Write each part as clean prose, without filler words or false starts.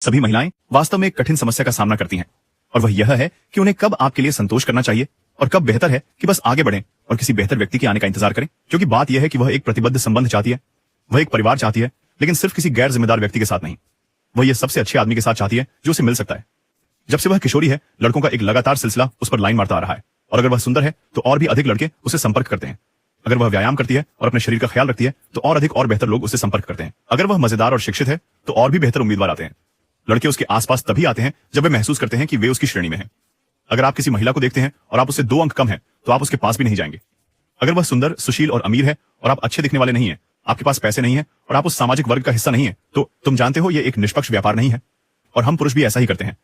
सभी महिलाएं वास्तव में एक कठिन समस्या का सामना करती हैं और वह यह है कि उन्हें कब आपके लिए संतोष करना चाहिए और कब बेहतर है कि बस आगे बढ़ें और किसी बेहतर व्यक्ति के आने का इंतजार करें। क्योंकि बात यह है कि वह एक प्रतिबद्ध संबंध चाहती है, वह एक परिवार चाहती है, लेकिन सिर्फ किसी गैर जिम्मेदार व्यक्ति के साथ नहीं। वह यह सबसे अच्छे आदमी के साथ चाहती है जो उसे मिल सकता है। जब से वह किशोरी है, लड़कों का एक लगातार सिलसिला उस पर लाइन मारता आ रहा है और अगर वह सुंदर है तो और भी अधिक लड़के उसे संपर्क करते हैं। अगर वह व्यायाम करती है और अपने शरीर का ख्याल रखती है तो और अधिक और बेहतर लोग उससे संपर्क करते हैं। अगर वह मजेदार और शिक्षित है तो और भी बेहतर उम्मीदवार आते हैं। लड़के उसके आसपास तभी आते हैं जब वे महसूस करते हैं कि वे उसकी श्रेणी में हैं। अगर आप किसी महिला को देखते हैं और आप उससे 2 अंक कम हैं तो आप उसके पास भी नहीं जाएंगे। अगर वह सुंदर, सुशील और अमीर है और आप अच्छे दिखने वाले नहीं हैं, आपके पास पैसे नहीं है और आप उस सामाजिक वर्ग का हिस्सा नहीं है, तो तुम जानते हो यह एक निष्पक्ष व्यापार नहीं है। और हम पुरुष भी ऐसा ही करते हैं।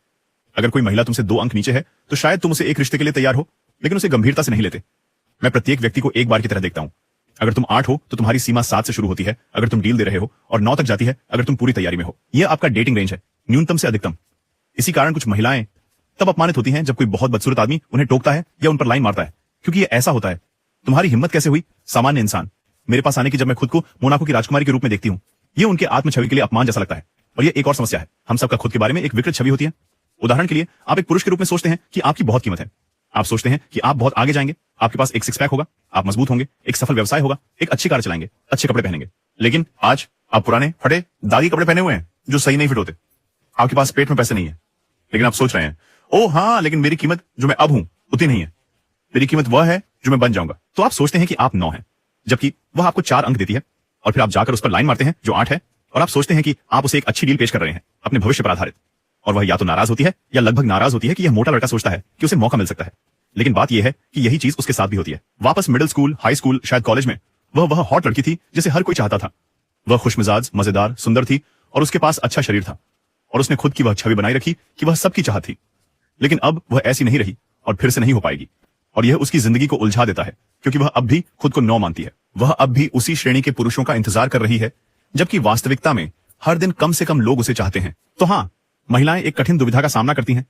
अगर कोई महिला तुमसे 2 अंक नीचे है तो शायद तुम उसे एक रिश्ते के लिए तैयार हो, लेकिन उसे गंभीरता से नहीं लेते। मैं प्रत्येक व्यक्ति को एक बार की तरह देखता हूं। अगर तुम 8 हो तो तुम्हारी सीमा 7 से शुरू होती है अगर तुम डील दे रहे हो, और 9 तक जाती है अगर तुम पूरी तैयारी में हो। यह आपका डेटिंग रेंज है, न्यूनतम से अधिकतम। इसी कारण कुछ महिलाएं तब अपमानित होती हैं जब कोई बहुत बदसूरत आदमी उन्हें टोकता है या उन पर लाइन मारता है, क्योंकि यह ऐसा होता है। तुम्हारी हिम्मत कैसे हुई, सामान्य इंसान, मेरे पास आने की जब मैं खुद को मोनाको की राजकुमारी के रूप में देखती हूं। यह उनके आत्म छवि के लिए अपमान जैसा लगता है। और यह एक और समस्या है, हम सबका खुद के बारे में एक विकृत छवि होती है। उदाहरण के लिए, आप एक पुरुष के रूप में सोचते हैं कि आपकी बहुत कीमत है। आप सोचते हैं कि आप बहुत आगे जाएंगे, आपके पास एक सिक्स पैक होगा, आप मजबूत होंगे, एक सफल व्यवसाय होगा, एक अच्छी कार चलाएंगे, अच्छे कपड़े पहनेंगे। लेकिन आज आप पुराने, फटे, दागी कपड़े पहने हुए हैं जो सही नहीं फिट होते। आपके पास पेट में पैसे नहीं है, लेकिन आप सोच रहे हैं, ओह हाँ, लेकिन मेरी कीमत जो मैं अब हूं उतनी नहीं है। मेरी कीमत वह है जो मैं बन जाऊंगा। तो आप सोचते हैं कि आप 9 हैं, जबकि वह आपको 4 अंक देती है। और फिर आप जाकर उस पर लाइन मारते हैं जो 8 है, और आप सोचते हैं कि आप उसे एक अच्छी डील पेश कर रहे हैं अपने भविष्य पर आधारित। और वह या तो नाराज होती है या लगभग नाराज होती है कि यह मोटा लड़का सोचता है कि उसे मौका मिल सकता है। लेकिन बात यह है कि यही चीज उसके साथ भी होती है। वापस मिडिल स्कूल, हाई स्कूल, शायद कॉलेज में वह हॉट लड़की थी जिसे हर कोई चाहता था। वह खुशमिजाज, मजेदार, सुंदर थी और उसके पास अच्छा शरीर था, और उसने खुद की वह छवि बनाई रखी कि वह सबकी चाहत थी। लेकिन अब वह ऐसी नहीं रही और फिर से नहीं हो पाएगी। और यह उसकी जिंदगी को उलझा देता है, क्योंकि वह अब भी खुद को 9 मानती है। वह अब भी उसी श्रेणी के पुरुषों का इंतजार कर रही है, जबकि वास्तविकता में हर दिन कम से कम लोग उसे चाहते हैं। तो हाँ, महिलाएं एक कठिन दुविधा का सामना करती हैं।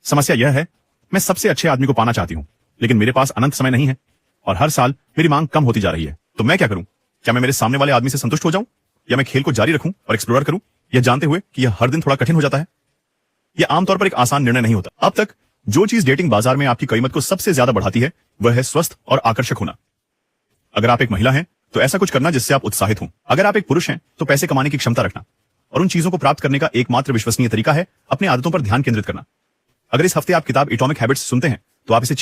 समस्या यह है, मैं सबसे अच्छे आदमी को पाना चाहती हूं, लेकिन मेरे पास अनंत समय नहीं है और हर साल मेरी मांग कम होती जा रही है। तो मैं क्या करूं? क्या मैं मेरे सामने वाले आदमी से संतुष्ट हो जाऊं, या मैं खेल को जारी रखूं और एक्सप्लोर करूं, यह जानते हुए कि यह हर दिन थोड़ा कठिन हो जाता है? यह आमतौर पर एक आसान निर्णय नहीं होता। अब तक जो चीज डेटिंग बाजार में आपकी कीमत को सबसे ज्यादा बढ़ाती है वह है स्वस्थ और आकर्षक होना। अगर आप एक महिला हैं तो ऐसा कुछ करना जिससे आप उत्साहित हों। अगर आप एक पुरुष हैं तो पैसे कमाने की क्षमता रखना, और उन चीजों को प्राप्त करने का एकमात्र विश्वसनीय तरीका है अपने आदतों पर ध्यान केंद्रित करना। अगर इस हफ्ते आप किताब एटॉमिक हैबिट्स सुनते हैं तो आप इसे